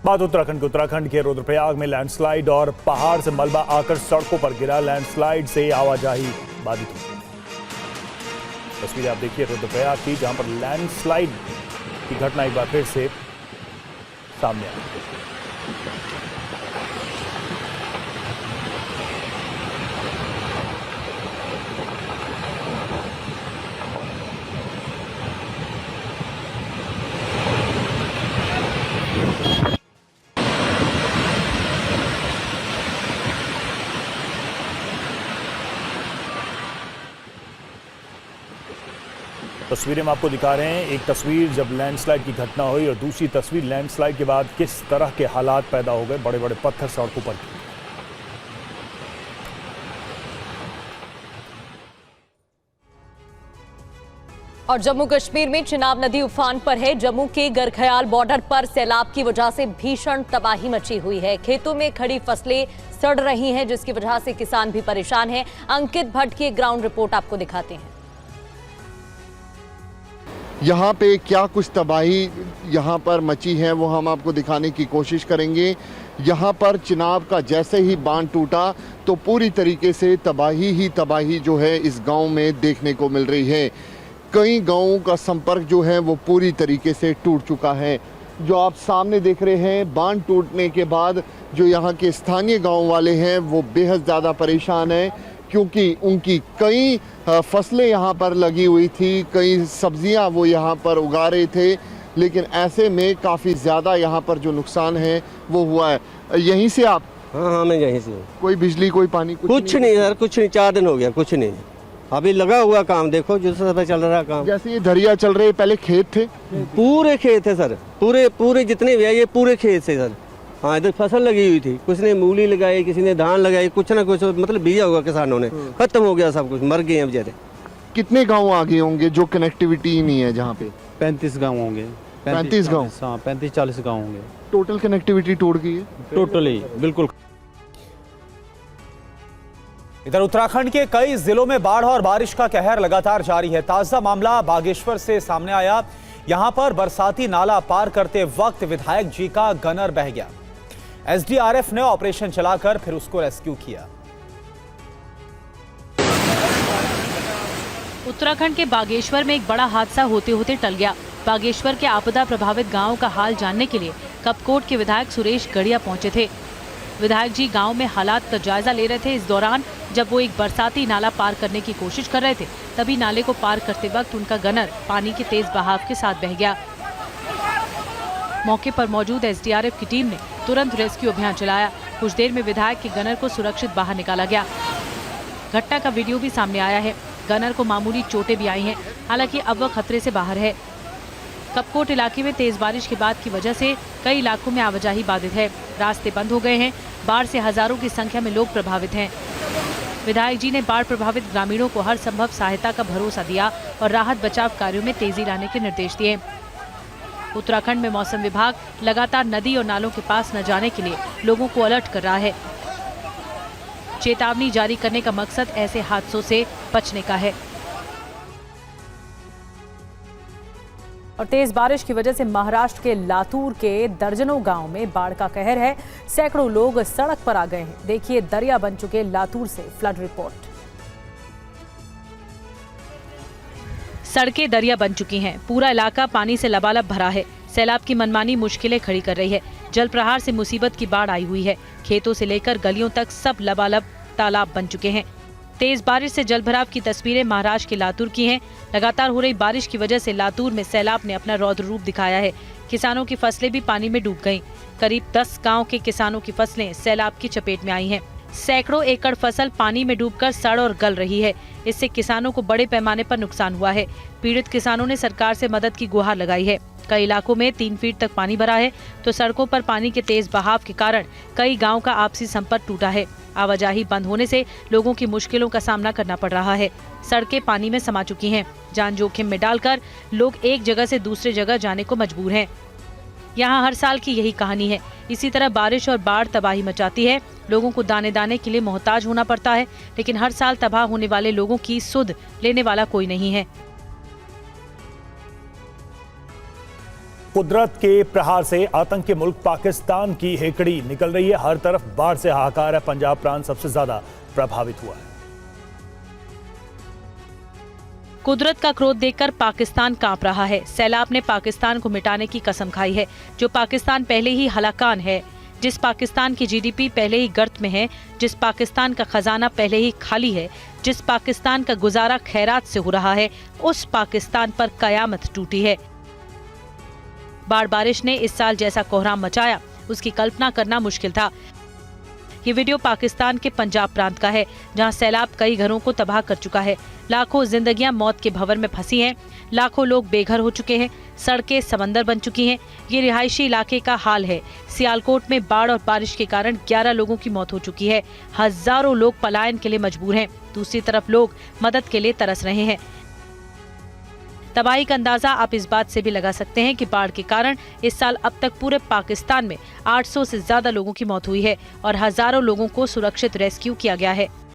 बात उत्तराखंड के रुद्रप्रयाग में लैंडस्लाइड और पहाड़ से मलबा आकर सड़कों पर गिरा। लैंडस्लाइड से आवाजाही बाधित हुई। तस्वीरें आप देखिए रुद्रप्रयाग की, जहां पर लैंडस्लाइड की घटना एक बार फिर से सामने आई। तस्वीरें हम आपको दिखा रहे हैं। एक तस्वीर जब लैंडस्लाइड की घटना हुई और दूसरी तस्वीर लैंडस्लाइड के बाद किस तरह के हालात पैदा हो गए। बड़े बड़े पत्थर सड़कों पर गिरे। और जम्मू कश्मीर में चिनाब नदी उफान पर है। जम्मू के गरखयाल बॉर्डर पर सैलाब की वजह से भीषण तबाही मची हुई है। खेतों में खड़ी फसलें सड़ रही हैं, जिसकी वजह से किसान भी परेशान हैं। अंकित भट्ट की ग्राउंड रिपोर्ट आपको दिखाते हैं। यहाँ पे क्या कुछ तबाही यहाँ पर मची है वो हम आपको दिखाने की कोशिश करेंगे। यहाँ पर चिनाब का जैसे ही बांध टूटा तो पूरी तरीके से तबाही ही तबाही जो है इस गांव में देखने को मिल रही है। कई गांवों का संपर्क जो है वो पूरी तरीके से टूट चुका है। जो आप सामने देख रहे हैं, बांध टूटने के बाद जो यहाँ के स्थानीय गाँव वाले हैं वो बेहद ज़्यादा परेशान हैं, क्योंकि उनकी कई फसलें यहाँ पर लगी हुई थी, कई सब्जियाँ वो यहाँ पर उगा रहे थे, लेकिन ऐसे में काफ़ी ज़्यादा यहाँ पर जो नुकसान है वो हुआ है। यहीं से आप? हाँ, मैं यहीं से हूँ। कोई बिजली कोई पानी कुछ नहीं सर, कुछ नहीं। 4 दिन हो गया, कुछ नहीं। अभी लगा हुआ काम देखो, जो सब चल रहा काम। जैसे ये दरिया चल रहे, पहले खेत थे? पूरे खेत है सर, पूरे जितने भी है ये पूरे खेत से सर। हाँ, इधर फसल लगी हुई थी, कुछ ने मूली लगाई, किसी ने धान लगाई, कुछ ना कुछ मतलब बीजा होगा किसानों ने। खत्म हो गया सब कुछ, मर गए हैं बेचारे। कितने गांव आगे होंगे जो कनेक्टिविटी ही नहीं है जहाँ पे? 35 गांव होंगे। 35 गांव? हाँ, 35-40 गांव होंगे। टोटल कनेक्टिविटी टूट गई है टोटली, बिल्कुल। इधर उत्तराखंड के कई जिलों में बाढ़ और बारिश का कहर लगातार जारी है। ताजा मामला बागेश्वर से सामने आया। यहां पर बरसाती नाला पार करते वक्त विधायक जी का गनर बह गया। एसडीआरएफ ने ऑपरेशन चलाकर फिर उसको रेस्क्यू किया। उत्तराखंड के बागेश्वर में एक बड़ा हादसा होते होते टल गया। बागेश्वर के आपदा प्रभावित गांव का हाल जानने के लिए कपकोट के विधायक सुरेश गढ़िया पहुंचे थे। विधायक जी गांव में हालात का जायजा ले रहे थे। इस दौरान जब वो एक बरसाती नाला पार करने की कोशिश कर रहे थे, तभी नाले को पार करते वक्त उनका गनर पानी के तेज बहाव के साथ बह गया। मौके पर मौजूद एसडीआरएफ की टीम ने तुरंत रेस्क्यू अभियान चलाया। कुछ देर में विधायक के गनर को सुरक्षित बाहर निकाला गया। घटना का वीडियो भी सामने आया है। गनर को मामूली चोटें भी आई हैं, हालांकि अब वह खतरे से बाहर है। कपकोट इलाके में तेज बारिश के बाद की वजह से कई इलाकों में आवाजाही बाधित है। रास्ते बंद हो गए हैं। बाढ़ से हजारों की संख्या में लोग प्रभावित हैं। विधायक जी ने बाढ़ प्रभावित ग्रामीणों को हर संभव सहायता का भरोसा दिया और राहत बचाव कार्यों में तेजी लाने के निर्देश दिए। उत्तराखंड में मौसम विभाग लगातार नदी और नालों के पास न जाने के लिए लोगों को अलर्ट कर रहा है। चेतावनी जारी करने का मकसद ऐसे हादसों से बचने का है। और तेज बारिश की वजह से महाराष्ट्र के लातूर के दर्जनों गांव में बाढ़ का कहर है। सैकड़ों लोग सड़क पर आ गए हैं। देखिए दरिया बन चुके लातूर से फ्लड रिपोर्ट। सड़कें दरिया बन चुकी हैं। पूरा इलाका पानी से लबालब भरा है। सैलाब की मनमानी मुश्किलें खड़ी कर रही है। जल प्रहार से मुसीबत की बाढ़ आई हुई है। खेतों से लेकर गलियों तक सब लबालब तालाब बन चुके हैं। तेज बारिश से जलभराव की तस्वीरें महाराष्ट्र के लातूर की हैं। लगातार हो रही बारिश की वजह से लातूर में सैलाब ने अपना रौद्र रूप दिखाया है। किसानों की फसलें भी पानी में डूब गईं। करीब 10 गांव के किसानों की फसलें सैलाब की चपेट में आई हैं। सैकड़ों एकड़ फसल पानी में डूबकर सड़ और गल रही है। इससे किसानों को बड़े पैमाने पर नुकसान हुआ है। पीड़ित किसानों ने सरकार से मदद की गुहार लगाई है। कई इलाकों में 3 फीट तक पानी भरा है, तो सड़कों पर पानी के तेज बहाव के कारण कई गाँव का आपसी संपर्क टूटा है। आवाजाही बंद होने से लोगों की मुश्किलों का सामना करना पड़ रहा है। सड़कें पानी में समा चुकी हैं। जान जोखिम में डालकर लोग एक जगह से दूसरे जगह जाने को मजबूर हैं। यहाँ हर साल की यही कहानी है। इसी तरह बारिश और बाढ़ तबाही मचाती है। लोगों को दाने दाने के लिए मोहताज होना पड़ता है, लेकिन हर साल तबाह होने वाले लोगों की सुध लेने वाला कोई नहीं है। कुदरत के प्रहार से आतंकी मुल्क पाकिस्तान की हेकड़ी निकल रही है। हर तरफ बाढ़ से हाहाकार है। पंजाब प्रांत सबसे ज्यादा प्रभावित हुआ है। कुदरत का क्रोध देखकर पाकिस्तान कांप रहा है। सैलाब ने पाकिस्तान को मिटाने की कसम खाई है। जो पाकिस्तान पहले ही हलाकान है, जिस पाकिस्तान की जीडीपी पहले ही गर्त में है, जिस पाकिस्तान का खजाना पहले ही खाली है, जिस पाकिस्तान का गुजारा खैरात से हो रहा है, उस पाकिस्तान पर कयामत टूटी है। बाढ़ बारिश ने इस साल जैसा कोहराम मचाया, उसकी कल्पना करना मुश्किल था। ये वीडियो पाकिस्तान के पंजाब प्रांत का है, जहां सैलाब कई घरों को तबाह कर चुका है। लाखों जिंदगियां मौत के भंवर में फंसी हैं, लाखों लोग बेघर हो चुके हैं, सड़कें समंदर बन चुकी हैं। ये रिहायशी इलाके का हाल है। सियालकोट में बाढ़ और बारिश के कारण 11 लोगों की मौत हो चुकी है। हजारों लोग पलायन के लिए मजबूर हैं। दूसरी तरफ लोग मदद के लिए तरस रहे हैं। तबाही का अंदाजा आप इस बात से भी लगा सकते हैं कि बाढ़ के कारण इस साल अब तक पूरे पाकिस्तान में 800 से ज्यादा लोगों की मौत हुई है और हजारों लोगों को सुरक्षित रेस्क्यू किया गया है।